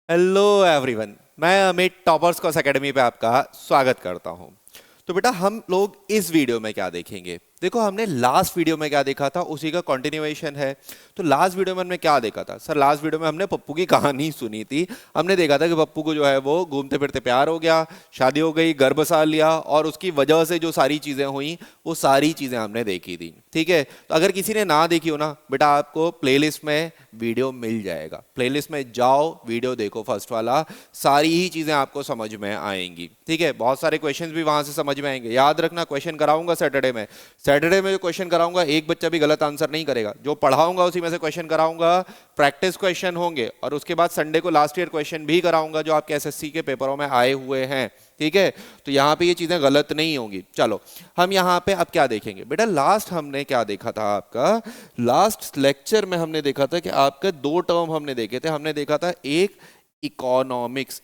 Hello everyone, मैं Amit toppers course academy पे आपका स्वागत करता हूं। तो बेटा हम लोग इस वीडियो में क्या देखेंगे? देखो, हमने लास्ट वीडियो में क्या देखा था उसी का कंटिन्यूएशन है। तो लास्ट वीडियो में हमने क्या देखा था सर? लास्ट वीडियो में हमने पप्पू की कहानी सुनी थी। हमने देखा था कि पप्पू को जो है वो घूमते फिरते प्यार हो गया, शादी हो गई, गर्भ सा लिया और उसकी वजह से जो सारी चीजें हुई वो सारी चीजें हमने देखी थी। ठीक है, तो अगर किसी ने ना देखी हो ना बेटा, आपको प्लेलिस्ट में वीडियो मिल जाएगा। प्लेलिस्ट में जाओ, वीडियो देखो फर्स्ट वाला, सारी ही चीजें आपको समझ में आएंगी। ठीक है, बहुत सारे क्वेश्चंस भी वहां से समझ में आएंगे। याद रखना, क्वेश्चन कराऊंगा सैटरडे में जो क्वेश्चन कराऊंगा एक बच्चा भी गलत आंसर नहीं करेगा। जो पढ़ाऊंगा उसी में से क्वेश्चन कराऊंगा, प्रैक्टिस क्वेश्चन होंगे और उसके बाद संडे को लास्ट ईयर क्वेश्चन भी कराऊंगा जो आपके एसएससी के पेपरों में आए हुए हैं। ठीक है, तो यहाँ पे ये चीजें गलत नहीं होंगी। चलो, हम यहाँ पे अब क्या देखेंगे बेटा? लास्ट हमने क्या देखा था? आपका लास्ट लेक्चर में हमने देखा था कि आपके दो टर्म हमने देखे थे। हमने देखा था एक इकोनॉमिक्स,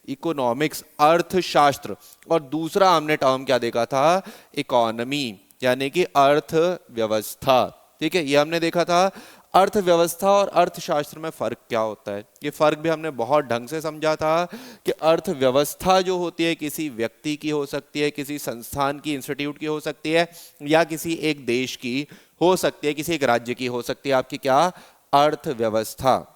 इकोनॉमिक्स अर्थशास्त्र, और दूसरा हमने टर्म क्या देखा था? इकोनॉमी, यानी कि अर्थव्यवस्था। ठीक है, ये हमने देखा था। अर्थव्यवस्था और अर्थशास्त्र में फर्क क्या होता है, ये फर्क भी हमने बहुत ढंग से समझा था कि अर्थव्यवस्था जो होती है किसी व्यक्ति की हो सकती है, किसी संस्थान की, इंस्टीट्यूट की हो सकती है, या किसी एक देश की हो सकती है, किसी एक राज्य की हो सकती है। आपकी क्या? अर्थव्यवस्था।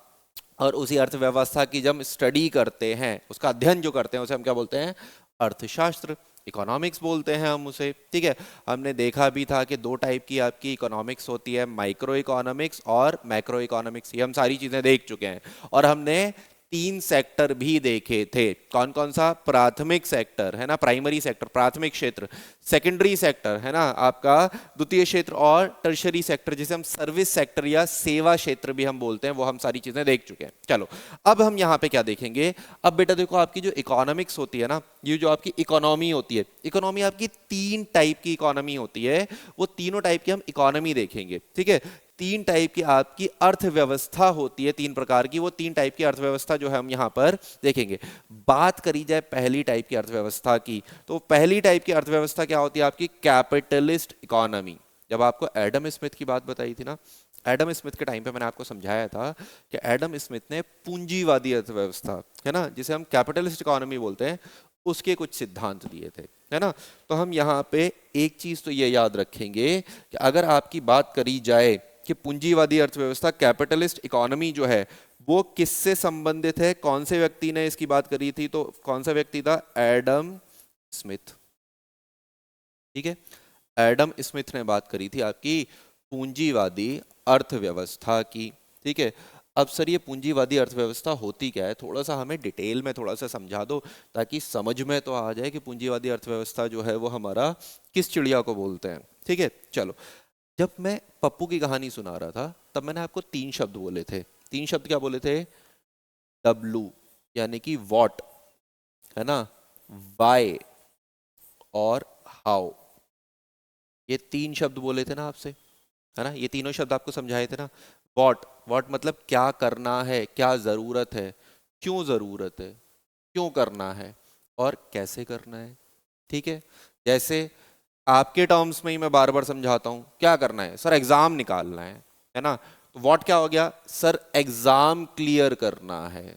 और उसी अर्थव्यवस्था की जब हम स्टडी करते हैं, उसका अध्ययन जो करते हैं, उसे हम क्या बोलते हैं? अर्थशास्त्र, इकोनॉमिक्स बोलते हैं हम उसे। ठीक है, हमने देखा भी था कि दो टाइप की आपकी इकोनॉमिक्स होती है, माइक्रो इकोनॉमिक्स और मैक्रो इकोनॉमिक्स। ये हम सारी चीजें देख चुके हैं। और हमने तीन सेक्टर भी देखे थे। कौन कौन सा? प्राथमिक सेक्टर है ना, प्राइमरी सेक्टर, प्राथमिक क्षेत्र, सेकेंडरी सेक्टर है ना आपका, द्वितीय क्षेत्र, और टर्शरी सेक्टर जिसे हम सर्विस सेक्टर या सेवा क्षेत्र भी हम बोलते हैं। वो हम सारी चीजें देख चुके हैं। चलो, अब हम यहाँ पे क्या देखेंगे? अब बेटा देखो, आपकी जो इकोनॉमिक्स होती है ना, ये जो आपकी इकोनॉमी होती है, इकोनॉमी आपकी तीन टाइप की इकोनॉमी होती है। वो तीनों टाइप की हम इकोनॉमी देखेंगे। ठीक है, तीन टाइप की आपकी अर्थव्यवस्था होती है, तीन प्रकार की। वो तीन टाइप की अर्थव्यवस्था जो है हम यहां पर देखेंगे। बात करी जाए पहली टाइप की अर्थव्यवस्था की, तो पहली टाइप की अर्थव्यवस्था क्या होती है? आपकी कैपिटलिस्ट इकोनॉमी। जब आपको एडम स्मिथ की बात बताई थी ना, एडम स्मिथ के टाइम पे मैंने आपको समझाया था कि एडम स्मिथ ने पूंजीवादी अर्थव्यवस्था, है ना, जिसे हम कैपिटलिस्ट इकोनॉमी बोलते हैं, उसके कुछ सिद्धांत दिए थे, है ना। तो हम यहाँ पे एक चीज तो ये याद रखेंगे कि अगर आपकी बात करी जाए कि पूंजीवादी अर्थव्यवस्था, कैपिटलिस्ट इकोनॉमी जो है वो किससे संबंधित है, कौन से व्यक्ति ने इसकी बात करी थी, तो कौन सा व्यक्ति था? Adam Smith. ठीक है, एडम स्मिथ ने बात करी थी आपकी पूंजीवादी अर्थव्यवस्था की। ठीक है, अब सर ये पूंजीवादी अर्थव्यवस्था होती क्या है? थोड़ा सा हमें डिटेल में थोड़ा सा समझा दो ताकि समझ में तो आ जाए कि पूंजीवादी अर्थव्यवस्था जो है वो हमारा किस चिड़िया को बोलते हैं। ठीक है, चलो, जब मैं पप्पू की कहानी सुना रहा था तब मैंने आपको तीन शब्द बोले थे। तीन शब्द क्या बोले थे? डब्लू यानी कि वॉट, है ना, वाई और हाउ। ये तीन शब्द बोले थे ना आपसे, है ना। ये तीनों शब्द आपको समझाए थे ना। वॉट, वॉट मतलब क्या करना है, क्या जरूरत है, क्यों जरूरत है, क्यों करना है, और कैसे करना है। ठीक है, जैसे आपके टर्म्स में ही मैं बार बार समझाता हूं, क्या करना है सर? एग्जाम निकालना है ना। तो व्हाट क्या हो गया? सर एग्जाम क्लियर करना है।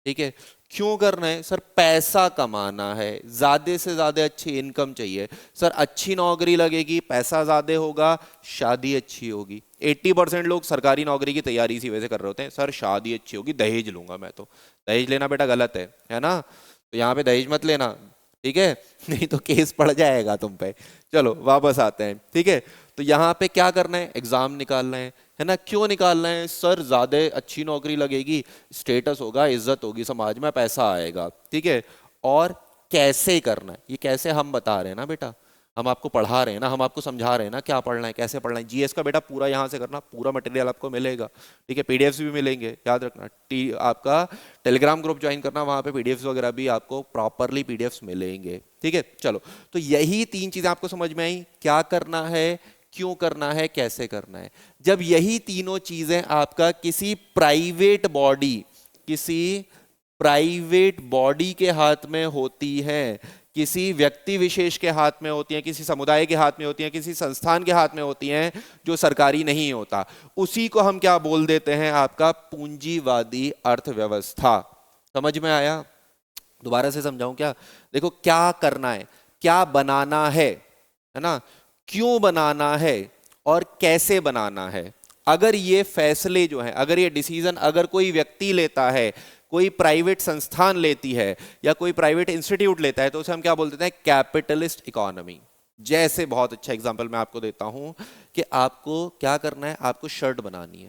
ठीक है, क्यों करना है? सर पैसा कमाना है, ज्यादा से ज्यादा अच्छी इनकम चाहिए। सर अच्छी नौकरी लगेगी, पैसा ज्यादा होगा, शादी अच्छी होगी। 80% लोग सरकारी नौकरी की तैयारी इसी वजह से कर रहे होते हैं, सर शादी अच्छी होगी, दहेज लूंगा मैं तो। दहेज लेना बेटा गलत है ना। तो यहाँ पे दहेज मत लेना, ठीक है, नहीं तो केस पड़ जाएगा तुम पे। चलो वापस आते हैं। ठीक है, तो यहाँ पे क्या करना है? एग्जाम निकालना है ना। क्यों निकालना है? सर ज्यादा अच्छी नौकरी लगेगी, स्टेटस होगा, इज्जत होगी समाज में, पैसा आएगा। ठीक है, और कैसे करना है? ये कैसे हम बता रहे हैं ना बेटा, हम आपको पढ़ा रहे हैं ना, हम आपको समझा रहे हैं ना क्या पढ़ना है, कैसे पढ़ना है। जीएस का बेटा पूरा यहाँ से करना, पूरा मटेरियल आपको मिलेगा। ठीक है, पीडीएफ्स भी मिलेंगे, याद रखना। आपका टेलीग्राम ग्रुप ज्वाइन करना, वहां पे पीडीएफ्स वगैरह भी आपको प्रॉपरली पीडीएफ्स मिलेंगे। ठीक है, चलो, तो यही तीन चीजें आपको समझ में आई, क्या करना है, क्यों करना है, कैसे करना है। जब यही तीनों चीजें आपका किसी प्राइवेट बॉडी के हाथ में होती हैं, किसी व्यक्ति विशेष के हाथ में होती हैं, किसी समुदाय के हाथ में होती हैं, किसी संस्थान के हाथ में होती हैं, जो सरकारी नहीं होता, उसी को हम क्या बोल देते हैं, आपका पूंजीवादी अर्थव्यवस्था। समझ में आया? दोबारा से समझाऊं क्या? देखो, क्या करना है, क्या बनाना है ना, क्यों बनाना है और कैसे बनाना है। अगर ये फैसले जो हैं, अगर ये डिसीजन अगर कोई व्यक्ति लेता है, कोई प्राइवेट संस्थान लेती है या कोई प्राइवेट इंस्टीट्यूट लेता है, तो उसे हम क्या बोल देते हैं, कैपिटलिस्ट इकोनॉमी। जैसे बहुत अच्छा एग्जांपल मैं आपको देता हूं कि आपको क्या करना है, आपको शर्ट बनानी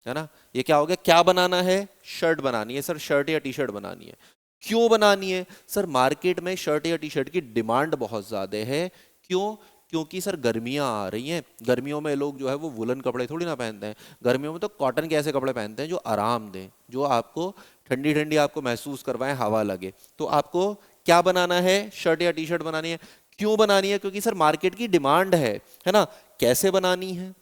है ना, ये क्या हो गया, क्या बनाना है, शर्ट बनानी है। सर शर्ट या टी शर्ट बनानी है, क्यों बनानी है? सर मार्केट में शर्ट या टी शर्ट की डिमांड बहुत ज्यादा है। क्यों? क्योंकि सर गर्मियां आ रही हैं, गर्मियों में लोग जो है वो वुलन कपड़े थोड़ी ना पहनते हैं, गर्मियों में तो कॉटन के ऐसे कपड़े पहनते हैं जो आराम दें, जो आपको ठंडी ठंडी आपको महसूस करवाएं, हवा लगे। तो आपको क्या बनाना है, शर्ट या टी शर्ट बनानी है। क्यों बनानी है? क्योंकि सर मार्केट की डिमांड है ना। कैसे बनानी है,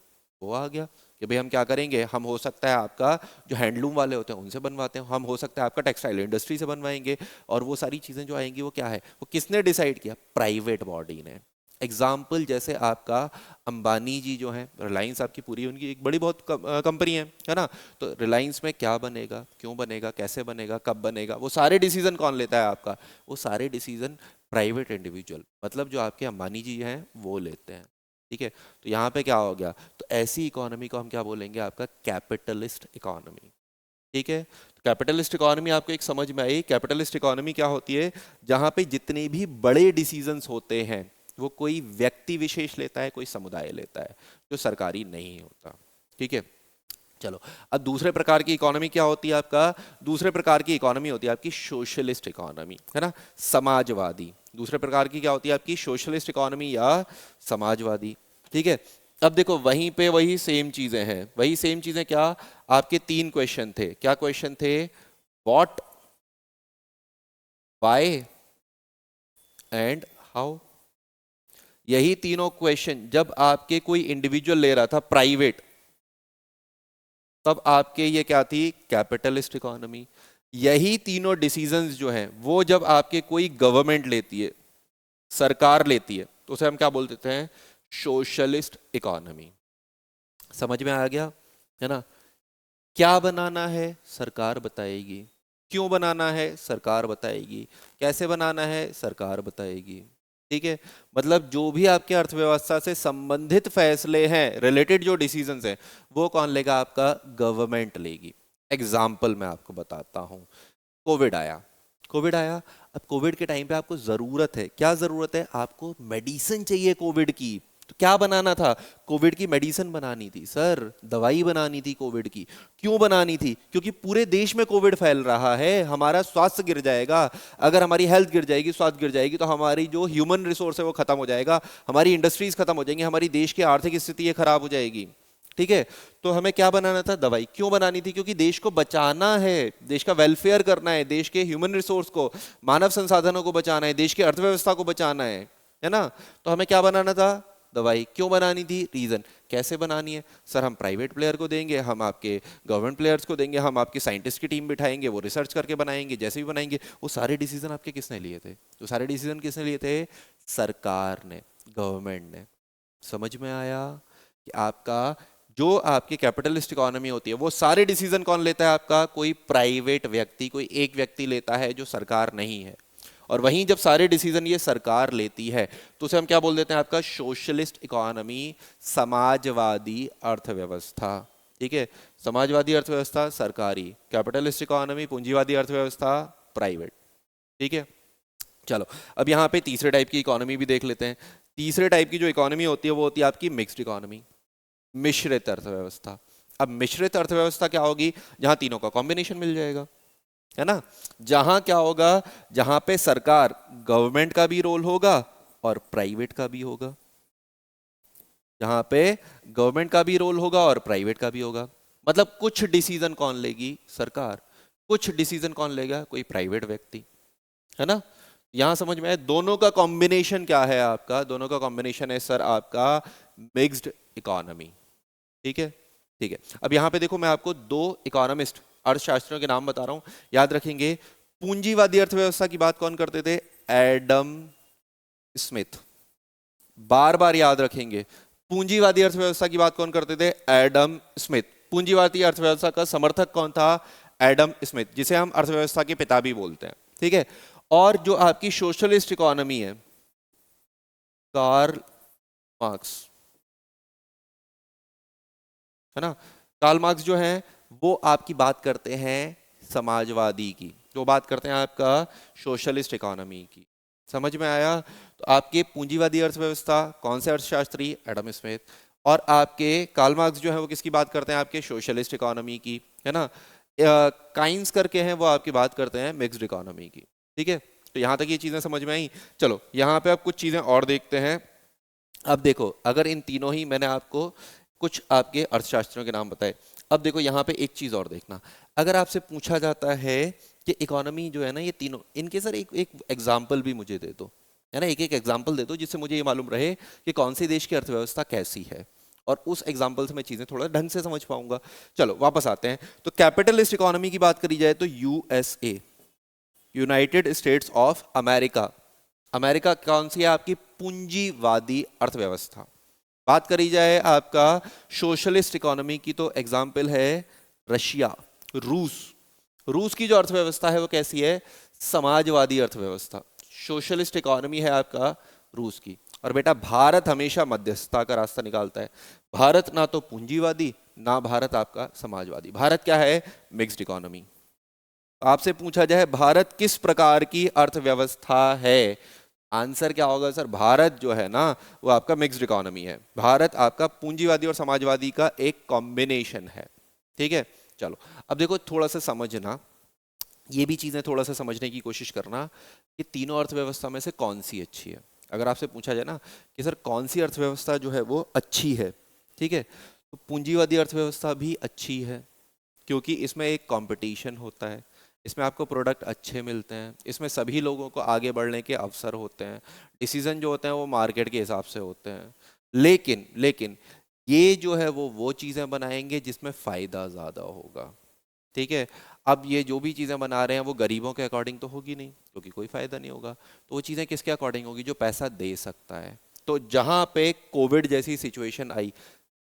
वो आ गया कि भाई हम क्या करेंगे, हम हो सकता है आपका जो हैंडलूम वाले होते हैं उनसे बनवाते हैं, हम हो सकता है आपका टेक्सटाइल इंडस्ट्री से बनवाएंगे, और वो सारी चीजें जो आएंगी वो क्या है, वो किसने डिसाइड किया, प्राइवेट बॉडी ने। एग्जाम्पल जैसे आपका अंबानी जी जो है, रिलायंस आपकी पूरी उनकी एक बड़ी बहुत कंपनी है ना, तो रिलायंस में क्या बनेगा, क्यों बनेगा, कैसे बनेगा, कब बनेगा, वो सारे डिसीजन कौन लेता है आपका, वो सारे डिसीजन प्राइवेट इंडिविजुअल, मतलब जो आपके अंबानी जी हैं वो लेते हैं। ठीक है, तो यहाँ पे क्या हो गया, तो ऐसी इकोनॉमी को हम क्या बोलेंगे, आपका कैपिटलिस्ट इकोनॉमी। ठीक है, तो कैपिटलिस्ट इकोनॉमी आपको एक समझ में आई। कैपिटलिस्ट इकोनॉमी क्या होती है, जहां पे जितने भी बड़े डिसीजंस होते हैं वो कोई व्यक्ति विशेष लेता है, कोई समुदाय लेता है, जो सरकारी नहीं होता। ठीक है, चलो अब दूसरे प्रकार की इकोनॉमी क्या होती है आपका, दूसरे प्रकार की इकोनॉमी होती है आपकी सोशलिस्ट इकोनॉमी, है ना, समाजवादी। दूसरे प्रकार की क्या होती है आपकी, सोशलिस्ट इकोनॉमी या समाजवादी। ठीक है, अब देखो वहीं पे वही सेम चीजें हैं, वही सेम चीजें, क्या आपके तीन क्वेश्चन थे, क्या क्वेश्चन थे, व्हाट, व्हाई एंड हाउ। यही तीनों क्वेश्चन जब आपके कोई इंडिविजुअल ले रहा था प्राइवेट, तब आपके ये क्या थी, कैपिटलिस्ट इकोनॉमी। यही तीनों डिसीजंस जो हैं वो जब आपके कोई गवर्नमेंट लेती है, सरकार लेती है, तो उसे हम क्या बोल देते हैं, सोशलिस्ट इकोनॉमी। समझ में आ गया, है ना। क्या बनाना है, सरकार बताएगी, क्यों बनाना है, सरकार बताएगी, कैसे बनाना है, सरकार बताएगी। ठीक है, मतलब जो भी आपके अर्थव्यवस्था से संबंधित फैसले हैं, रिलेटेड जो डिसीजंस हैं, वो कौन लेगा, आपका गवर्नमेंट लेगी। एग्जाम्पल मैं आपको बताता हूं, कोविड आया, कोविड आया, अब कोविड के टाइम पे आपको जरूरत है, क्या जरूरत है, आपको मेडिसिन चाहिए कोविड की, तो क्या बनाना था, कोविड की मेडिसिन बनानी थी, सर दवाई बनानी थी कोविड की। क्यों बनानी थी, क्योंकि पूरे देश में कोविड फैल रहा है, हमारा स्वास्थ्य गिर जाएगा, अगर हमारी हेल्थ गिर जाएगी, स्वास्थ्य गिर जाएगी, तो हमारी जो ह्यूमन रिसोर्स है वो खत्म हो जाएगा, हमारी इंडस्ट्रीज खत्म हो जाएंगी, हमारी देश की आर्थिक स्थिति खराब हो जाएगी। ठीक है, तो हमें क्या बनाना था, दवाई। क्यों बनानी थी, क्योंकि देश को बचाना है, देश का वेलफेयर करना है, देश के ह्यूमन रिसोर्स को, मानव संसाधनों को बचाना है, देश की अर्थव्यवस्था को बचाना है ना। तो हमें क्या बनाना था, दवाई। क्यों बनानी थी, रीजन। कैसे बनानी है, सर हम प्राइवेट प्लेयर को देंगे, हम आपके गवर्नमेंट प्लेयर्स को देंगे, हम आपके साइंटिस्ट की टीम बिठाएंगे, वो रिसर्च करके बनाएंगे, जैसे भी बनाएंगे। वो सारे डिसीजन आपके किसने लिए थे, तो सारे डिसीजन किसने लिए थे, सरकार ने, गवर्नमेंट ने। समझ में आया कि आपका जो आपकी कैपिटलिस्ट इकोनॉमी होती है, वो सारे डिसीजन कौन लेता है, आपका कोई प्राइवेट व्यक्ति, कोई एक व्यक्ति लेता है, जो सरकार नहीं है। और वहीं जब सारे डिसीजन ये सरकार लेती है, तो उसे हम क्या बोल देते हैं, आपका सोशलिस्ट इकोनॉमी, समाजवादी अर्थव्यवस्था। ठीक है, समाजवादी अर्थव्यवस्था सरकारी, कैपिटलिस्ट इकोनॉमी पूंजीवादी अर्थव्यवस्था प्राइवेट। ठीक है, चलो अब यहाँ पे तीसरे टाइप की इकोनॉमी भी देख लेते हैं। तीसरे टाइप की जो इकोनॉमी होती है वो होती है आपकी मिक्स्ड इकोनॉमी, मिश्रित अर्थव्यवस्था। अब मिश्रित अर्थव्यवस्था क्या होगी, जहां तीनों का कॉम्बिनेशन मिल जाएगा, है ना। जहां क्या होगा, जहां पे सरकार, गवर्नमेंट का भी रोल होगा और प्राइवेट का भी होगा, जहां पे गवर्नमेंट का भी रोल होगा और प्राइवेट का भी होगा। मतलब कुछ डिसीजन कौन लेगी, सरकार, कुछ डिसीजन कौन लेगा, कोई प्राइवेट व्यक्ति, है ना। यहां समझ में आया, दोनों का कॉम्बिनेशन क्या है आपका, दोनों का कॉम्बिनेशन है सर आपका मिक्स्ड इकोनॉमी। ठीक है, ठीक है। अब यहां पे देखो, मैं आपको दो इकोनॉमिस्ट, अर्थशास्त्रियों के नाम बता रहा हूं, याद रखेंगे। पूंजीवादी अर्थव्यवस्था की बात कौन करते थे, एडम स्मिथ। बार बार याद रखेंगे, पूंजीवादी अर्थव्यवस्था की बात कौन करते थे? Adam Smith. पूंजीवादी अर्थव्यवस्था का समर्थक कौन था? एडम स्मिथ, जिसे हम अर्थव्यवस्था के पिता भी बोलते हैं, ठीक है। और जो आपकी सोशलिस्ट इकोनॉमी है, कार्ल मार्क्स, है ना। कार्ल मार्क्स जो है वो आपकी बात करते हैं समाजवादी की, जो बात करते हैं आपका सोशलिस्ट इकोनॉमी की। समझ में आया? तो आपके पूंजीवादी अर्थव्यवस्था कौन से अर्थशास्त्री? Adam Smith. और आपके कार्ल मार्क्स जो है वो किसकी बात करते हैं? आपके सोशलिस्ट इकोनॉमी की, है ना। काइंस करके हैं, वो आपकी बात करते हैं मिक्स्ड इकोनॉमी की, ठीक है। तो यहां तक ये चीजें समझ में आई। चलो यहाँ पे अब कुछ चीजें और देखते हैं। अब देखो, अगर इन तीनों ही मैंने आपको कुछ आपके अर्थशास्त्रियों के नाम बताए, अब देखो यहाँ पे एक चीज और देखना। अगर आपसे पूछा जाता है कि इकोनॉमी जो है ना, ये तीनों इनके सर एक एक एग्जाम्पल भी मुझे दे दो, है ना, एक एक एग्जाम्पल दे दो जिससे मुझे ये मालूम रहे कि कौन से देश की अर्थव्यवस्था कैसी है, और उस एग्जाम्पल से मैं चीजें थोड़ा ढंग से समझ पाऊंगा। चलो वापस आते हैं। तो कैपिटलिस्ट इकोनॉमी की बात करी जाए तो USA, United states of America. America कौन सी है? आपकी पूंजीवादी अर्थव्यवस्था। बात करी जाए आपका सोशलिस्ट इकोनॉमी की तो एग्जाम्पल है रशिया, रूस। रूस की जो अर्थव्यवस्था है वो कैसी है? समाजवादी अर्थव्यवस्था। सोशलिस्ट इकोनॉमी है आपका रूस की। और बेटा भारत हमेशा मध्यस्थता का रास्ता निकालता है। भारत ना तो पूंजीवादी, ना भारत आपका समाजवादी। भारत क्या है? Mixed economy. आपसे पूछा जाए भारत किस प्रकार की अर्थव्यवस्था है, आंसर क्या होगा सर? भारत जो है ना वो आपका मिक्स्ड इकोनॉमी है। भारत आपका पूंजीवादी और समाजवादी का एक कॉम्बिनेशन है, ठीक है। चलो अब देखो, थोड़ा सा समझना, ये भी चीजें थोड़ा सा समझने की कोशिश करना कि तीनों अर्थव्यवस्था में से कौन सी अच्छी है। अगर आपसे पूछा जाए ना कि सर कौन सी अर्थव्यवस्था जो है वो अच्छी है, ठीक है, तो पूंजीवादी अर्थव्यवस्था भी अच्छी है, क्योंकि इसमें एक कंपटीशन होता है, इसमें आपको प्रोडक्ट अच्छे मिलते हैं, इसमें सभी लोगों को आगे बढ़ने के अवसर होते हैं, डिसीजन जो होते हैं वो मार्केट के हिसाब से होते हैं। लेकिन लेकिन ये जो है वो चीज़ें बनाएंगे जिसमें फ़ायदा ज़्यादा होगा, ठीक है। अब ये जो भी चीज़ें बना रहे हैं वो गरीबों के अकॉर्डिंग तो होगी नहीं, क्योंकि कोई फ़ायदा नहीं होगा। तो वो चीज़ें किसके अकॉर्डिंग होगी? जो पैसा दे सकता है। तो जहाँ पे कोविड जैसी सिचुएशन आई,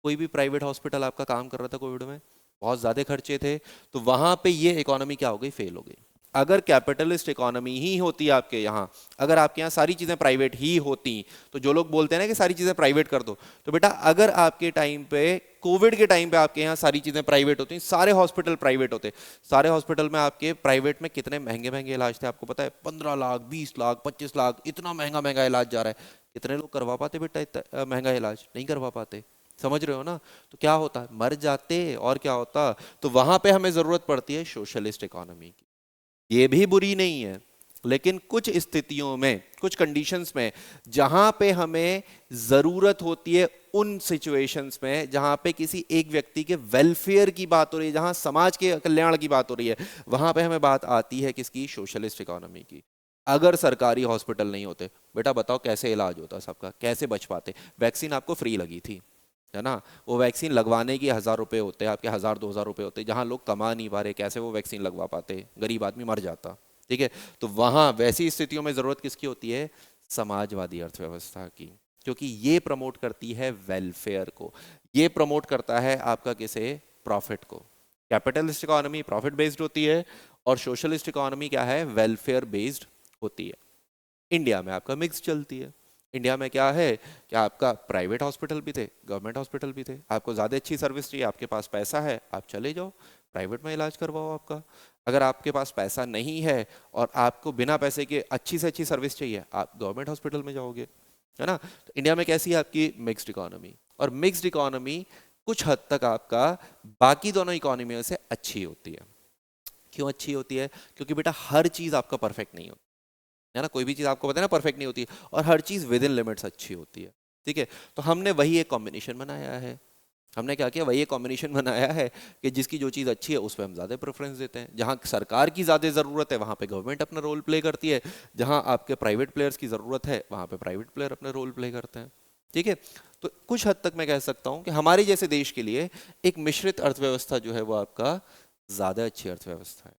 कोई भी प्राइवेट हॉस्पिटल आपका काम कर रहा था कोविड में, बहुत ज़्यादा खर्चे थे, तो वहाँ पे ये इकोनॉमी क्या हो गई? फेल हो गई। अगर कैपिटलिस्ट इकोनॉमी ही होती आपके यहाँ, अगर आपके यहाँ सारी चीज़ें प्राइवेट ही होती, तो जो लोग बोलते हैं ना कि सारी चीज़ें प्राइवेट कर दो, तो बेटा अगर आपके टाइम पे, कोविड के टाइम पे आपके यहाँ सारी चीज़ें प्राइवेट होती, सारे हॉस्पिटल प्राइवेट होते, सारे हॉस्पिटल में आपके प्राइवेट में कितने महंगे महंगे इलाज थे आपको पता है? 15 लाख, 20 लाख, 25 लाख, इतना महंगा महंगा इलाज जा रहा है। कितने लोग करवा पाते बेटा इतना महंगा इलाज? नहीं करवा पाते। समझ रहे हो ना? तो क्या होता? मर जाते। और क्या होता? तो वहां पे हमें जरूरत पड़ती है सोशलिस्ट इकोनॉमी की। ये भी बुरी नहीं है, लेकिन कुछ स्थितियों में, कुछ कंडीशंस में, जहां पे हमें जरूरत होती है, उन सिचुएशंस में जहां पे किसी एक व्यक्ति के वेलफेयर की बात हो रही है, जहां समाज के कल्याण की बात हो रही है, वहां पे हमें बात आती है किसकी? सोशलिस्ट इकोनॉमी की। अगर सरकारी हॉस्पिटल नहीं होते, बेटा बताओ कैसे इलाज होता सबका? कैसे बच पाते? वैक्सीन आपको फ्री लगी थी, है ना, वो वैक्सीन लगवाने के 1000 रुपए होते हैं आपके, 1000-2000 रुपए होते हैं, जहां लोग कमा नहीं पा रहे, कैसे वो वैक्सीन लगवा पाते? गरीब आदमी मर जाता, ठीक है। तो वहां वैसी स्थितियों में जरूरत किसकी होती है? समाजवादी अर्थव्यवस्था की, क्योंकि ये प्रमोट करती है वेलफेयर को, ये प्रमोट करता है आपका किसे? प्रॉफिट को। कैपिटलिस्ट इकोनॉमी प्रॉफिट बेस्ड होती है, और सोशलिस्ट इकोनॉमी क्या है? वेलफेयर बेस्ड होती है। इंडिया में आपका मिक्स चलती है। इंडिया में क्या है कि आपका प्राइवेट हॉस्पिटल भी थे, गवर्नमेंट हॉस्पिटल भी थे। आपको ज़्यादा अच्छी सर्विस चाहिए, आपके पास पैसा है, आप चले जाओ प्राइवेट में इलाज करवाओ आपका। अगर आपके पास पैसा नहीं है और आपको बिना पैसे के अच्छी से अच्छी सर्विस चाहिए, आप गवर्नमेंट हॉस्पिटल में जाओगे, है ना। तो इंडिया में कैसी है आपकी? Mixed economy. और मिक्स्ड इकोनॉमी कुछ हद तक आपका बाकी दोनों इकोनॉमियों से अच्छी होती है। क्यों अच्छी होती है? क्योंकि बेटा हर चीज़ आपका परफेक्ट नहीं होती, है ना। कोई भी चीज़ आपको पता है ना परफेक्ट नहीं होती, और हर चीज़ विद इन लिमिट्स अच्छी होती है, ठीक है। तो हमने वही एक कॉम्बिनेशन बनाया है। हमने क्या किया? वही एक कॉम्बिनेशन बनाया है कि जिसकी जो चीज़ अच्छी है उस पर हम ज़्यादा प्रेफरेंस देते हैं। जहाँ सरकार की ज़्यादा ज़रूरत है वहाँ पे गवर्नमेंट अपना रोल प्ले करती है, जहाँ आपके प्राइवेट प्लेयर्स की ज़रूरत है वहाँ पे प्राइवेट प्लेयर अपना रोल प्ले करते हैं, ठीक है। तो कुछ हद तक मैं कह सकता हूँ कि हमारे जैसे देश के लिए एक मिश्रित अर्थव्यवस्था जो है वो आपका ज़्यादा अच्छी अर्थव्यवस्था है,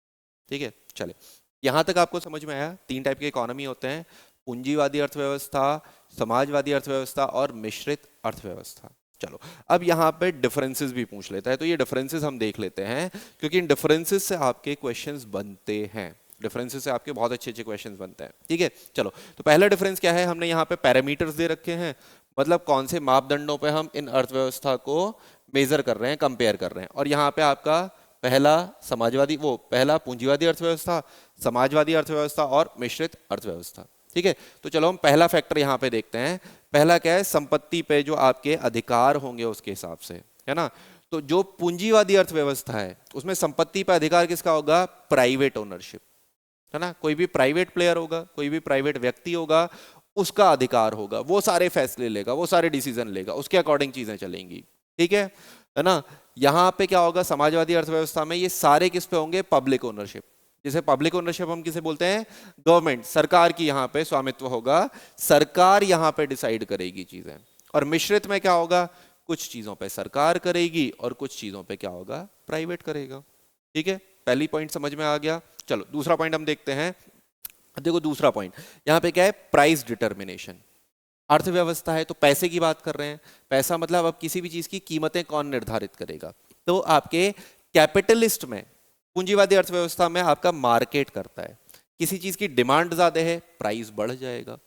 ठीक है। चले, यहां तक आपको समझ में आया? तीन टाइप के इकोनॉमी होते हैं, पूंजीवादी अर्थव्यवस्था, समाजवादी अर्थव्यवस्था और मिश्रित अर्थव्यवस्था। चलो अब यहाँ पे डिफरेंसेस भी पूछ लेता है, तो ये डिफरेंसेस हम देख लेते हैं क्योंकि इन डिफरेंसेस से आपके क्वेश्चंस बनते हैं, डिफरेंसेस से आपके बहुत अच्छे अच्छे क्वेश्चंस बनते हैं। ठीक है, चलो तो पहला डिफरेंस क्या है, हमने यहाँ पे पैरामीटर्स दे रखे हैं, मतलब कौन से मापदंडों पे हम इन अर्थव्यवस्था को मेजर कर रहे हैं, कंपेयर कर रहे हैं। और यहाँ पे आपका पहला पहला पूंजीवादी अर्थव्यवस्था, समाजवादी अर्थव्यवस्था और मिश्रित अर्थव्यवस्था। ठीक है, तो चलो हम पहला फैक्टर यहाँ पे देखते हैं। पहला क्या है, संपत्ति पे जो आपके अधिकार होंगे उसके हिसाब से, है ना। तो जो पूंजीवादी अर्थव्यवस्था है उसमें संपत्ति पे अधिकार किसका होगा, प्राइवेट ओनरशिप, है ना। कोई भी प्राइवेट प्लेयर होगा, कोई भी प्राइवेट व्यक्ति होगा, उसका अधिकार होगा, वो सारे फैसले लेगा, वो सारे डिसीजन लेगा, उसके अकॉर्डिंग चीजें चलेंगी। ठीक है ना। यहाँ पे क्या होगा, समाजवादी अर्थव्यवस्था में ये सारे किस पे होंगे, पब्लिक ओनरशिप। जैसे पब्लिक ओनरशिप हम किसे बोलते हैं, गवर्नमेंट, सरकार की यहाँ पे स्वामित्व होगा, सरकार यहाँ पे डिसाइड करेगी चीजें। और मिश्रित में क्या होगा, कुछ चीजों पे सरकार करेगी और कुछ चीजों पे क्या होगा, प्राइवेट करेगा। ठीक है, पहली पॉइंट समझ में आ गया। चलो दूसरा पॉइंट हम देखते हैं। देखो दूसरा पॉइंट यहाँ पे क्या है, प्राइस डिटर्मिनेशन। अर्थव्यवस्था है तो पैसे की बात कर रहे हैं, पैसा मतलब अब किसी भी चीज की कीमतें कौन निर्धारित करेगा, तो आपके कैपिटलिस्ट में, पूंजीवादी अर्थव्यवस्था में आपका मार्केट करता है। किसी चीज की डिमांड ज्यादा है, प्राइस बढ़ जाएगा।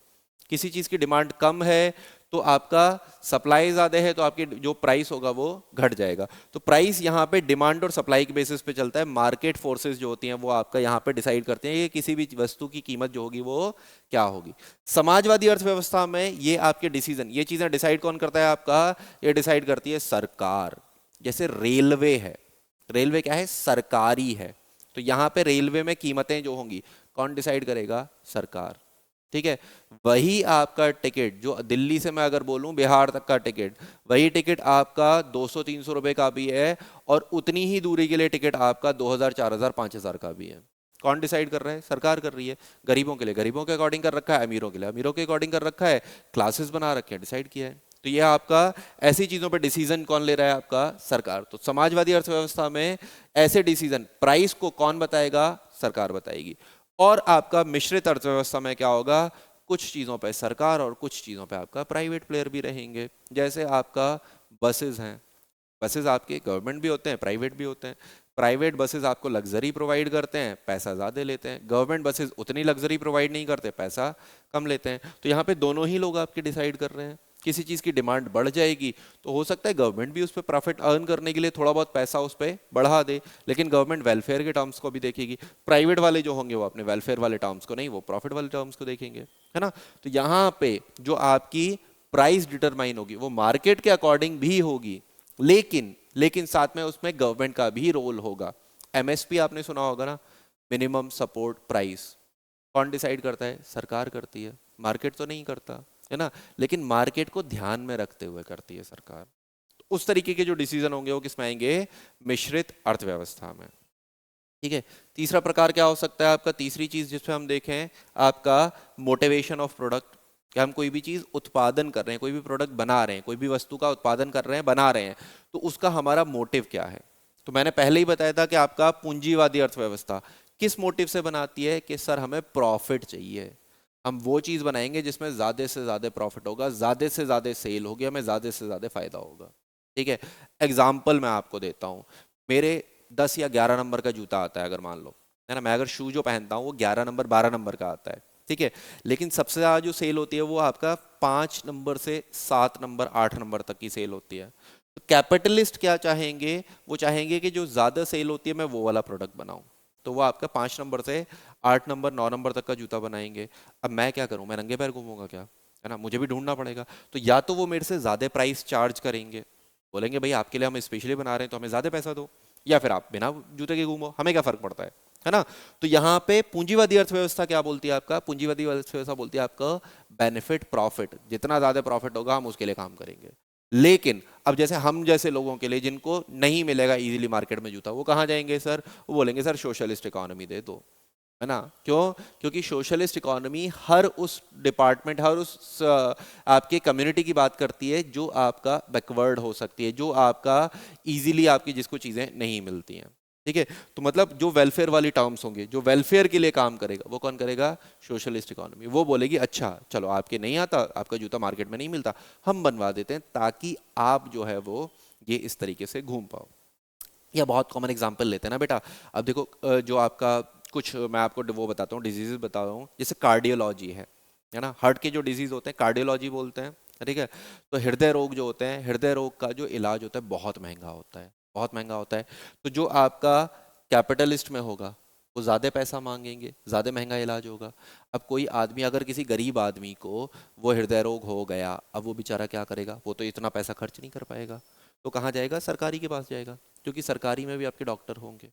किसी चीज की डिमांड कम है तो आपका सप्लाई ज्यादा है, तो आपकी जो प्राइस होगा वो घट जाएगा। तो प्राइस यहाँ पे डिमांड और सप्लाई के बेसिस पे चलता है। मार्केट फोर्सेस जो होती हैं वो आपका यहाँ पे डिसाइड करते हैं कि किसी भी वस्तु की कीमत जो होगी वो क्या होगी। समाजवादी अर्थव्यवस्था में ये आपके डिसीजन, ये चीजें डिसाइड कौन करता है आपका, ये डिसाइड करती है सरकार। जैसे रेलवे है, रेलवे क्या है, सरकारी है, तो यहाँ पे रेलवे में कीमतें जो होंगी कौन डिसाइड करेगा, सरकार। ठीक है, वही आपका टिकट जो दिल्ली से मैं अगर बोलूं बिहार तक का टिकट, वही टिकट आपका 200-300 रुपए का भी है और उतनी ही दूरी के लिए टिकट आपका 2000, 4000, 5000 का भी है। कौन डिसाइड कर रहा है, सरकार कर रही है। गरीबों के लिए गरीबों के अकॉर्डिंग कर रखा है, अमीरों के लिए अमीरों के अकॉर्डिंग कर रखा है, क्लासेस बना रखे हैं, डिसाइड किया है। तो ये आपका ऐसी चीजों पे डिसीजन कौन ले रहा है, आपका सरकार। तो समाजवादी अर्थव्यवस्था में ऐसे डिसीजन, प्राइस को कौन बताएगा, सरकार बताएगी। और आपका मिश्रित अर्थव्यवस्था में क्या होगा, कुछ चीजों पे सरकार और कुछ चीजों पे आपका प्राइवेट प्लेयर भी रहेंगे। जैसे आपका बसेस हैं, बसेस आपके गवर्नमेंट भी होते हैं, प्राइवेट भी होते हैं। प्राइवेट बसेस आपको लग्जरी प्रोवाइड करते हैं, पैसा ज़्यादा लेते हैं। गवर्नमेंट बसेस उतनी लग्जरी प्रोवाइड नहीं करते, पैसा कम लेते हैं। तो यहाँ पे दोनों ही लोग आपके डिसाइड कर रहे हैं। किसी चीज़ की डिमांड बढ़ जाएगी तो हो सकता है गवर्नमेंट भी उस पर प्रॉफिट अर्न करने के लिए थोड़ा बहुत पैसा उस पर बढ़ा दे, लेकिन गवर्नमेंट वेलफेयर के टर्म्स को भी देखेगी। प्राइवेट वाले जो होंगे वो अपने वेलफेयर वाले टर्म्स को नहीं, वो प्रॉफिट वाले टर्म्स को देखेंगे, है ना। तो यहाँ पे जो आपकी प्राइस डिटरमाइन होगी वो मार्केट के अकॉर्डिंग भी होगी, लेकिन साथ में उसमें गवर्नमेंट का भी रोल होगा। एमएसपी आपने सुना होगा ना, मिनिमम सपोर्ट प्राइस, कौन डिसाइड करता है, सरकार करती है, मार्केट तो नहीं करता, है ना। लेकिन मार्केट को ध्यान में रखते हुए करती है सरकार। तो उस तरीके के जो डिसीजन होंगे वो किस में आएंगे, मिश्रित अर्थव्यवस्था में। ठीक है, तीसरा प्रकार क्या हो सकता है आपका, तीसरी चीज जिसपे हम देखें, आपका मोटिवेशन ऑफ प्रोडक्ट। कि हम कोई भी चीज उत्पादन कर रहे हैं, कोई भी प्रोडक्ट बना रहे हैं, कोई भी वस्तु का उत्पादन कर रहे हैं, बना रहे हैं, तो उसका हमारा मोटिव क्या है। तो मैंने पहले ही बताया था कि आपका पूंजीवादी अर्थव्यवस्था किस मोटिव से बनाती है, कि सर हमें प्रॉफिट चाहिए, हम वो चीज बनाएंगे जिसमें ज्यादा से ज्यादा प्रॉफिट होगा, ज्यादा से ज्यादा सेल होगी, हमें ज्यादा से ज्यादा फायदा होगा। ठीक है, एग्जाम्पल मैं आपको देता हूँ। मेरे 10 या 11 नंबर का जूता आता है, अगर मान लो, है ना, मैं अगर शू जो पहनता हूँ वो 11 नंबर 12 नंबर का आता है। ठीक है, लेकिन सबसे ज़्यादा जो सेल होती है वो आपका 5 नंबर से 7 नंबर 8 नंबर तक की सेल होती है। तो कैपिटलिस्ट क्या चाहेंगे, वो चाहेंगे कि जो ज़्यादा सेल होती है मैं वो वाला प्रोडक्ट बनाऊं, तो वो आपका 5 नंबर से 8 नंबर 9 नंबर तक का जूता बनाएंगे। अब मैं क्या करूं, मैं नंगे पैर घूमूंगा क्या, है ना, मुझे भी ढूंढना पड़ेगा। तो या तो वो मेरे से ज़्यादा प्राइस चार्ज करेंगे, बोलेंगे भाई आपके लिए हम स्पेशली बना रहे हैं तो हमें ज़्यादा पैसा दो, या फिर आप बिना जूते के घूमो, हमें क्या फ़र्क पड़ता है ना। तो यहाँ पे पूंजीवादी अर्थव्यवस्था क्या बोलती है, आपका पूंजीवादी अर्थव्यवस्था बोलती है आपका बेनिफिट प्रॉफिट, जितना ज्यादा प्रॉफिट होगा हम उसके लिए काम करेंगे। लेकिन अब जैसे हम जैसे लोगों के लिए जिनको नहीं मिलेगा इजीली मार्केट में जूता, वो कहाँ जाएंगे सर, वो बोलेंगे सर सोशलिस्ट इकोनॉमी दे दो, है ना। क्यों, क्योंकि सोशलिस्ट इकोनॉमी हर उस डिपार्टमेंट, हर उस आपके कम्युनिटी की बात करती है जो आपका बैकवर्ड हो सकती है, जो आपका इजीली आपकी जिसको चीज़ें नहीं मिलती हैं। ठीक है। तो मतलब जो वेलफेयर वाली टर्म्स होंगे, जो वेलफेयर के लिए काम करेगा, वो कौन करेगा? Socialist economy. वो बोलेगी अच्छा चलो आपके नहीं आता, आपका जूता मार्केट में नहीं मिलता, हम बनवा देते हैं ताकि आप जो है वो ये इस तरीके से घूम पाओ। या बहुत कॉमन एग्जांपल लेते हैं ना बेटा, अब देखो जो आपका कुछ मैं आपको वो बताता हूँ, डिजीजेस बता रहा हूँ, जैसे कार्डियोलॉजी है ना, हार्ट के जो डिजीज होते हैं कार्डियोलॉजी बोलते हैं, ठीक है। तो हृदय रोग जो होते हैं, हृदय रोग का जो इलाज होता है बहुत महंगा होता है, बहुत महंगा होता है। तो जो आपका कैपिटलिस्ट में होगा वो ज़्यादा पैसा मांगेंगे, ज़्यादा महंगा इलाज होगा। अब कोई आदमी अगर किसी गरीब आदमी को वो हृदय रोग हो गया, अब वो बेचारा क्या करेगा? वो तो इतना पैसा खर्च नहीं कर पाएगा, तो कहाँ जाएगा? सरकारी के पास जाएगा, क्योंकि सरकारी में भी आपके डॉक्टर होंगे,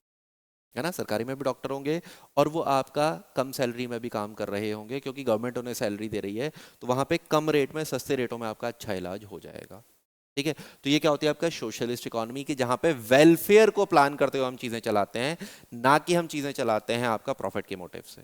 है ना, सरकारी में भी डॉक्टर होंगे, और वो आपका कम सैलरी में भी काम कर रहे होंगे क्योंकि गवर्नमेंट उन्हें सैलरी दे रही है, तो वहाँ पे कम रेट में, सस्ते रेटों में आपका अच्छा इलाज हो जाएगा। ठीक है। तो ये क्या होती है आपका सोशलिस्ट इकोनॉमी की, जहाँ पे वेलफेयर को प्लान करते हुए हम चीज़ें चलाते हैं, ना कि हम चीज़ें चलाते हैं आपका प्रॉफिट के मोटिव से।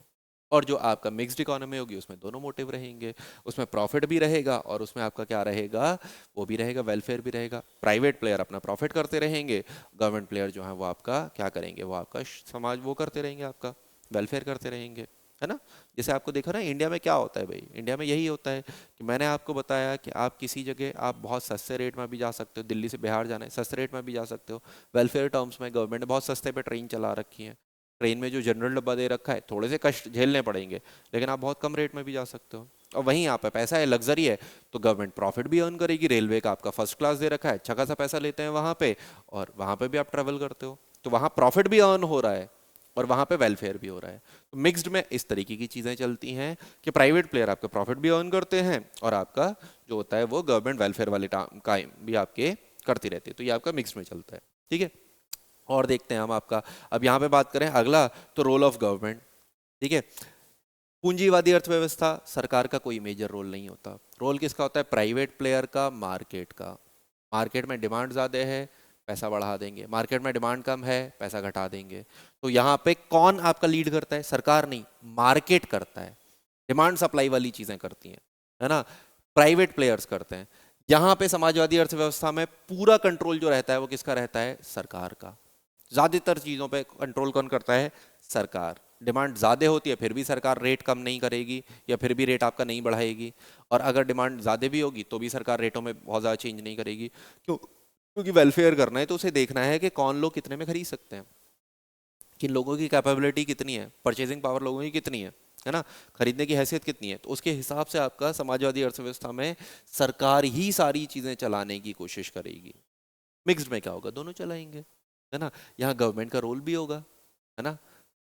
और जो आपका मिक्स्ड इकोनॉमी होगी उसमें दोनों मोटिव रहेंगे, उसमें प्रॉफिट भी रहेगा और उसमें आपका क्या रहेगा? वो भी रहेगा, वेलफेयर भी रहेगा। प्राइवेट प्लेयर अपना प्रॉफिट करते रहेंगे, गवर्नमेंट प्लेयर जो है वो आपका क्या करेंगे? वो आपका समाज वो करते रहेंगे, आपका वेलफेयर करते रहेंगे, है ना। जैसे आपको देखो ना इंडिया में क्या होता है भाई, इंडिया में यही होता है कि मैंने आपको बताया कि आप किसी जगह आप बहुत सस्ते रेट में भी जा सकते हो, दिल्ली से बिहार जाना है सस्ते रेट में भी जा सकते हो, वेलफेयर टर्म्स में गवर्नमेंट ने बहुत सस्ते पे ट्रेन चला रखी है, ट्रेन में जो जनरल डब्बा दे रखा है थोड़े से कष्ट झेलने पड़ेंगे, लेकिन आप बहुत कम रेट में भी जा सकते हो। और वहीं यहाँ पे पैसा है, लग्जरी है, तो गवर्नमेंट प्रॉफिट भी अर्न करेगी, रेलवे का आपका फर्स्ट क्लास दे रखा है, अच्छा खासा पैसा लेते हैं वहाँ पे, और वहाँ पे भी आप ट्रेवल करते हो, तो वहाँ प्रॉफिट भी अर्न हो रहा है और वहाँ पे वेलफेयर भी हो रहा है। तो मिक्स्ड में इस तरीके की चीज़ें चलती हैं कि प्राइवेट प्लेयर आपके प्रॉफिट भी अर्न करते हैं और आपका जो होता है वो गवर्नमेंट वेलफेयर वाले काम भी आपके करती रहती है। तो ये आपका मिक्स्ड में चलता है, ठीक है। और देखते हैं हम आपका, अब यहाँ पे बात करें अगला, तो रोल ऑफ गवर्नमेंट, ठीक है। पूंजीवादी अर्थव्यवस्था, सरकार का कोई मेजर रोल नहीं होता। रोल किसका होता है? प्राइवेट प्लेयर का, मार्केट का। मार्केट में डिमांड ज़्यादा है, पैसा बढ़ा देंगे, मार्केट में डिमांड कम है, पैसा घटा देंगे। तो यहाँ पे कौन आपका लीड करता है? सरकार नहीं, मार्केट करता है, डिमांड सप्लाई वाली चीज़ें करती हैं, है ना, प्राइवेट प्लेयर्स करते हैं। यहाँ पे समाजवादी अर्थव्यवस्था में पूरा कंट्रोल जो रहता है वो किसका रहता है? सरकार का। ज़्यादातर चीज़ों पे कंट्रोल कौन करता है? सरकार। डिमांड ज़्यादा होती है फिर भी सरकार रेट कम नहीं करेगी या फिर भी रेट आपका नहीं बढ़ाएगी, और अगर डिमांड ज़्यादा भी होगी तो भी सरकार रेटों में बहुत ज़्यादा चेंज नहीं करेगी। क्यों? क्योंकि वेलफेयर करना है तो उसे देखना है कि कौन लोग कितने में खरीद सकते हैं, किन लोगों की कैपेबिलिटी कितनी है, परचेजिंग पावर लोगों की कितनी है ना, खरीदने की हैसियत कितनी है। तो उसके हिसाब से आपका समाजवादी अर्थव्यवस्था में सरकार ही सारी चीज़ें चलाने की कोशिश करेगी। मिक्स्ड में क्या होगा? दोनों चलाएंगे, है ना। यहाँ गवर्नमेंट का रोल भी होगा, है ना,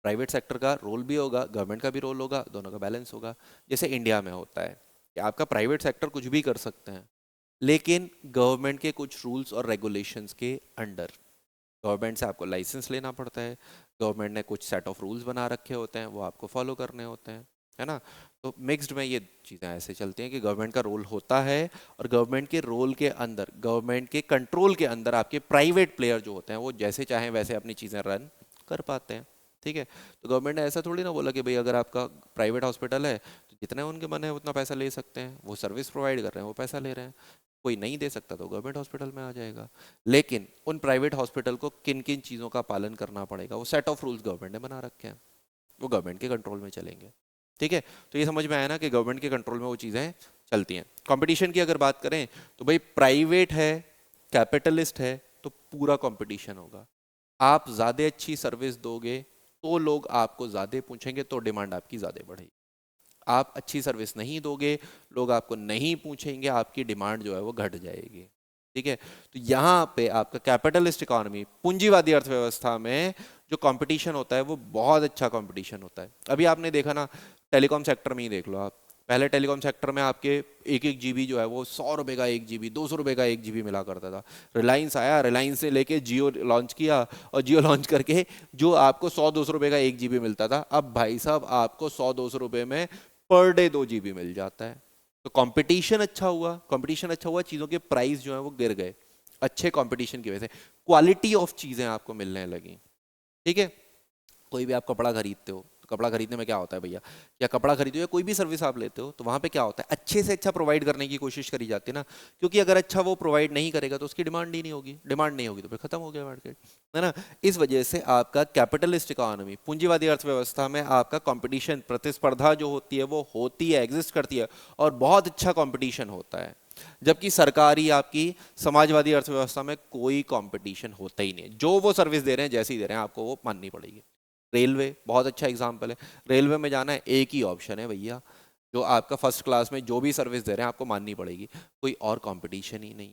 प्राइवेट सेक्टर का रोल भी होगा, गवर्नमेंट का भी रोल होगा, दोनों का बैलेंस होगा। जैसे इंडिया में होता है कि आपका प्राइवेट सेक्टर कुछ भी कर सकते हैं, लेकिन गवर्नमेंट के कुछ रूल्स और रेगुलेशंस के अंडर। गवर्नमेंट से आपको लाइसेंस लेना पड़ता है, गवर्नमेंट ने कुछ सेट ऑफ रूल्स बना रखे होते हैं, वो आपको फॉलो करने होते हैं, है ना। तो मिक्स्ड में ये चीज़ें ऐसे चलती हैं कि गवर्नमेंट का रोल होता है, और गवर्नमेंट के रोल के अंदर, गवर्नमेंट के कंट्रोल के अंदर आपके प्राइवेट प्लेयर जो होते हैं वो जैसे चाहें वैसे अपनी चीज़ें रन कर पाते हैं, ठीक है। तो गवर्नमेंट ने ऐसा थोड़ी ना बोला कि भाई अगर आपका प्राइवेट हॉस्पिटल है तो जितने उनके मन है उतना पैसा ले सकते हैं, वो सर्विस प्रोवाइड कर रहे हैं, वो पैसा ले रहे हैं, कोई नहीं दे सकता तो गवर्नमेंट हॉस्पिटल में आ जाएगा। लेकिन उन प्राइवेट हॉस्पिटल को किन किन चीज़ों का पालन करना पड़ेगा, वो सेट ऑफ रूल्स गवर्नमेंट ने बना रखे हैं, वो गवर्नमेंट के कंट्रोल में चलेंगे, ठीक है। तो ये समझ में आया ना कि गवर्नमेंट के कंट्रोल में वो चीज़ें चलती हैं। कंपटीशन की अगर बात करें तो भाई प्राइवेट है, कैपिटलिस्ट है, तो पूरा कंपटीशन होगा। आप ज़्यादा अच्छी सर्विस दोगे तो लोग आपको ज़्यादा पूछेंगे, तो डिमांड आपकी ज़्यादा बढ़ेगी। आप अच्छी सर्विस नहीं दोगे, लोग आपको नहीं पूछेंगे, आपकी डिमांड जो है वो घट जाएगी, ठीक है। तो यहाँ पे आपका कैपिटलिस्ट इकोनॉमी, पूंजीवादी अर्थव्यवस्था में जो कंपटीशन होता है वो बहुत अच्छा कंपटीशन होता है। अभी आपने देखा ना, टेलीकॉम सेक्टर में ही देख लो आप, पहले टेलीकॉम सेक्टर में आपके एक एक जीबी जो है वो 100 रुपए का 1 जीबी, 200 रुपए का 1 जीबी मिला करता था। रिलायंस आया, रिलायंस से लेके जियो लॉन्च किया, और जियो लॉन्च करके जो आपको 100-200 रुपए का 1 जीबी मिलता था, अब भाई साहब आपको 100-200 रुपए में पर डे 2 जीबी मिल जाता है। तो कंपटीशन अच्छा हुआ, कंपटीशन अच्छा हुआ, चीज़ों के प्राइस जो है वो गिर गए, अच्छे कंपटीशन की वजह से क्वालिटी ऑफ चीज़ें आपको मिलने लगी, ठीक है। कोई भी आप कपड़ा खरीदते हो तो कपड़ा खरीदने में क्या होता है भैया, या कपड़ा खरीदो या कोई भी सर्विस आप लेते हो तो वहाँ पे क्या होता है, अच्छे से अच्छा प्रोवाइड करने की कोशिश करी जाती है ना, क्योंकि अगर अच्छा वो प्रोवाइड नहीं करेगा तो उसकी डिमांड ही नहीं होगी, डिमांड नहीं होगी तो फिर खत्म हो गया मार्केट, है ना। इस वजह से आपका कैपिटलिस्ट इकोनॉमी, पूंजीवादी अर्थव्यवस्था में आपका कंपटीशन, प्रतिस्पर्धा जो होती है वो होती है, एग्जिस्ट करती है और बहुत अच्छा कंपटीशन होता है। जबकि सरकारी आपकी समाजवादी अर्थव्यवस्था में कोई कंपटीशन होता ही नहीं, जो वो सर्विस दे रहे हैं जैसी दे रहे हैं आपको वो माननी पड़ेगी। रेलवे बहुत अच्छा एग्जाम्पल है, रेलवे में जाना है एक ही ऑप्शन है भैया, जो आपका फर्स्ट क्लास में जो भी सर्विस दे रहे हैं आपको माननी पड़ेगी, कोई और कंपटीशन ही नहीं।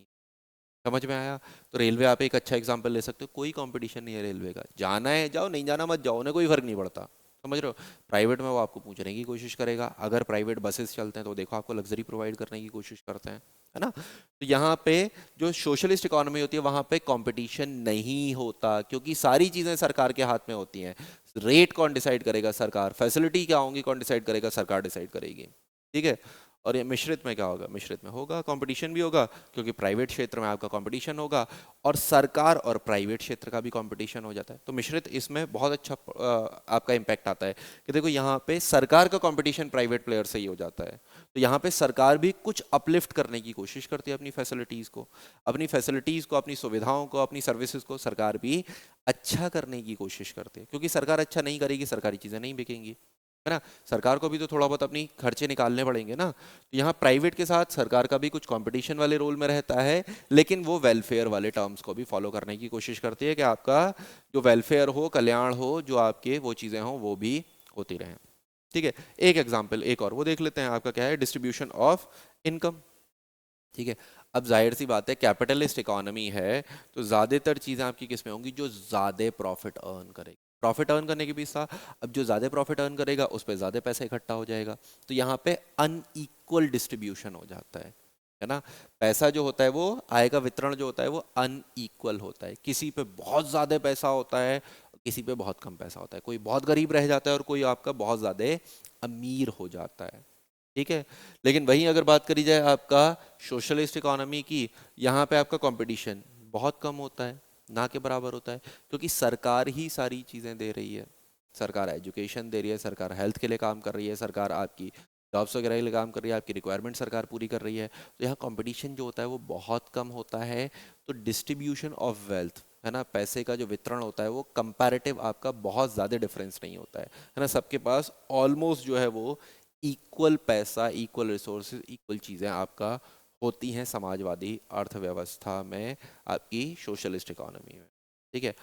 समझ में आया? तो रेलवे आप एक अच्छा एग्जाम्पल ले सकते हो, कोई कंपटीशन नहीं है रेलवे का, जाना है जाओ, नहीं जाना मत जाओ, उन्हें कोई फर्क नहीं पड़ता। समझ रहे हो? प्राइवेट में वो आपको पूछने की कोशिश करेगा, अगर प्राइवेट बसेस चलते हैं तो देखो आपको लग्जरी प्रोवाइड करने की कोशिश करते हैं, है ना। तो यहाँ पे जो सोशलिस्ट इकोनॉमी होती है वहाँ पे कंपटीशन नहीं होता, क्योंकि सारी चीज़ें सरकार के हाथ में होती हैं। रेट कौन डिसाइड करेगा? सरकार। फैसिलिटी क्या होंगी कौन डिसाइड करेगा? सरकार डिसाइड करेगी, ठीक है। और ये मिश्रित में क्या होगा? मिश्रित में होगा कंपटीशन भी होगा, क्योंकि प्राइवेट क्षेत्र में आपका कंपटीशन होगा और सरकार और प्राइवेट क्षेत्र का भी कंपटीशन हो जाता है। तो मिश्रित इसमें बहुत अच्छा आपका इम्पैक्ट आता है कि देखो यहाँ पे सरकार का कंपटीशन प्राइवेट प्लेयर से ही हो जाता है, तो यहाँ पे सरकार भी कुछ अपलिफ्ट करने की कोशिश करती है अपनी फैसिलिटीज़ को, अपनी सुविधाओं को, अपनी सर्विसेज को सरकार भी अच्छा करने की कोशिश करती है, क्योंकि सरकार अच्छा नहीं करेगी सरकारी चीज़ें नहीं बिकेंगी, है ना। सरकार को भी तो थोड़ा बहुत अपनी खर्चे निकालने पड़ेंगे ना। तो यहाँ प्राइवेट के साथ सरकार का भी कुछ कंपटीशन वाले रोल में रहता है, लेकिन वो वेलफेयर वाले टर्म्स को भी फॉलो करने की कोशिश करती है कि आपका जो वेलफेयर हो, कल्याण हो, जो आपके वो चीज़ें हों वो भी होती रहें, ठीक है। एक एग्जाम्पल एक और वो देख लेते हैं, आपका क्या है? डिस्ट्रीब्यूशन ऑफ इनकम, ठीक है। अब जाहिर सी बात है कैपिटलिस्ट इकोनॉमी है तो ज़्यादातर चीज़ें आपकी किस में होंगी? जो ज़्यादा प्रॉफिट अर्न करेगी, प्रॉफिट अर्न करने की भी सा, अब जो ज़्यादा प्रॉफिट अर्न करेगा उस पर ज़्यादा पैसा इकट्ठा हो जाएगा, तो यहाँ पे अनइक्वल डिस्ट्रीब्यूशन हो जाता है ना। पैसा जो होता है वो, आय का वितरण जो होता है वो अनइक्वल होता है, किसी पे बहुत ज़्यादा पैसा होता है, किसी पे बहुत कम पैसा होता है, कोई बहुत गरीब रह जाता है और कोई आपका बहुत ज़्यादा अमीर हो जाता है, ठीक है। लेकिन वहीं अगर बात करी जाए आपका सोशलिस्ट इकोनॉमी की, यहाँ पे आपका कंपटीशन बहुत कम होता है, ना के बराबर होता है, क्योंकि सरकार ही सारी चीज़ें दे रही है, सरकार एजुकेशन दे रही है, सरकार हेल्थ के लिए काम कर रही है, सरकार आपकी जॉब्स वगैरह के लिए काम कर रही है, आपकी रिक्वायरमेंट सरकार पूरी कर रही है, तो यहाँ कंपटीशन जो होता है वो बहुत कम होता है। तो डिस्ट्रीब्यूशन ऑफ वेल्थ, है ना, पैसे का जो वितरण होता है वो कंपैरेटिव आपका बहुत ज़्यादा डिफरेंस नहीं होता है ना, सबके पास ऑलमोस्ट जो है वो इक्वल पैसा, इक्वल रिसोर्सेज, इक्वल चीज़ें आपका होती हैं समाजवादी अर्थव्यवस्था में, आपकी सोशलिस्ट इकोनॉमी में, ठीक है।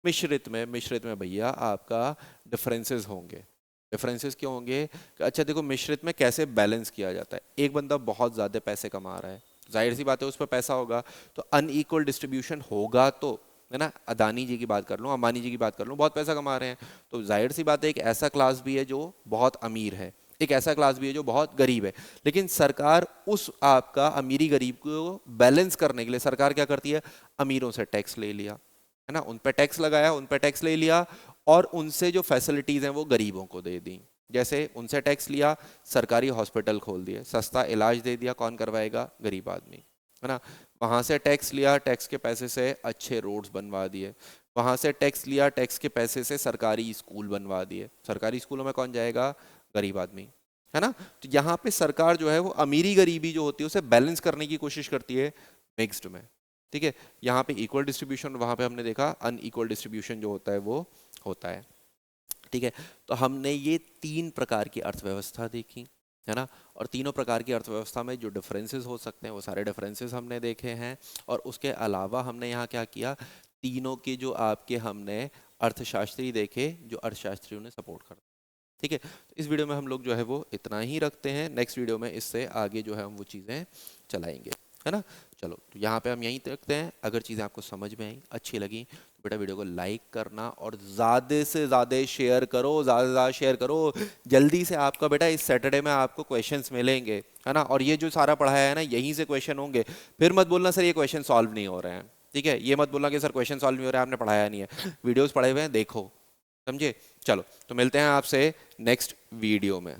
मिश्रित में भैया आपका डिफरेंसेस होंगे। डिफरेंसेस क्यों होंगे? अच्छा देखो, मिश्रित में कैसे बैलेंस किया जाता है, एक बंदा बहुत ज़्यादा पैसे कमा रहा है, जाहिर सी बात है उस पर पैसा होगा, तो अनइक्वल डिस्ट्रीब्यूशन होगा, तो है ना। अदानी जी की बात कर लूँ, अंबानी जी की बात कर लूँ, बहुत पैसा कमा रहे हैं, तो जाहिर सी बात है एक ऐसा क्लास भी है जो बहुत अमीर है, एक ऐसा क्लास भी है जो बहुत गरीब है, लेकिन सरकार उस आपका अमीरी गरीब को बैलेंस करने के लिए सरकार क्या करती है? अमीरों से टैक्स ले लिया, है ना, उन पे टैक्स लगाया, उन पे टैक्स ले लिया और उनसे जो फैसिलिटीज़ हैं वो गरीबों को दे दी। जैसे उनसे टैक्स लिया, सरकारी हॉस्पिटल खोल दिए, सस्ता इलाज दे दिया, कौन करवाएगा? गरीब आदमी, है ना। वहाँ से टैक्स लिया, टैक्स के पैसे से अच्छे रोड्स बनवा दिए, वहाँ से टैक्स लिया, टैक्स के पैसे से सरकारी स्कूल बनवा दिए, सरकारी स्कूलों में कौन जाएगा? गरीब आदमी, है ना। तो यहाँ पे सरकार जो है वो अमीरी गरीबी जो होती है उसे बैलेंस करने की कोशिश करती है मिक्स्ड में, ठीक है। यहाँ पे इक्वल डिस्ट्रीब्यूशन, वहाँ पे हमने देखा अनइक्वल डिस्ट्रीब्यूशन जो होता है वो होता है, ठीक है। तो हमने ये 3 प्रकार की अर्थव्यवस्था देखी, है ना, और तीनों प्रकार की अर्थव्यवस्था में जो डिफरेंसेस हो सकते हैं वो सारे डिफरेंसेस हमने देखे हैं, और उसके अलावा हमने यहाँ क्या किया? तीनों के जो आपके हमने अर्थशास्त्री देखे जो अर्थशास्त्रियों ने सपोर्ट कर, ठीक है। तो इस वीडियो में हम लोग जो है वो इतना ही रखते हैं, नेक्स्ट वीडियो में इससे आगे जो है हम वो चीज़ें चलाएंगे, है ना। चलो तो यहाँ पे हम यहीं रखते हैं, अगर चीज़ें आपको समझ में आई, अच्छी लगी तो बेटा वीडियो को लाइक करना और ज़्यादा से ज़्यादा शेयर करो, ज़्यादा से ज़्यादा शेयर करो, जल्दी से आपका बेटा इस सैटरडे में आपको क्वेश्चंस मिलेंगे, है ना, और ये जो सारा पढ़ाया है ना यहीं से क्वेश्चन होंगे, फिर मत बोलना सर ये क्वेश्चन सॉल्व नहीं हो रहे हैं, ठीक है, ये मत बोलना कि सर क्वेश्चन सॉल्व नहीं हो रहा है आपने पढ़ाया नहीं है, वीडियोज़ पढ़े हुए हैं देखो, समझे। चलो तो मिलते हैं आपसे नेक्स्ट वीडियो में।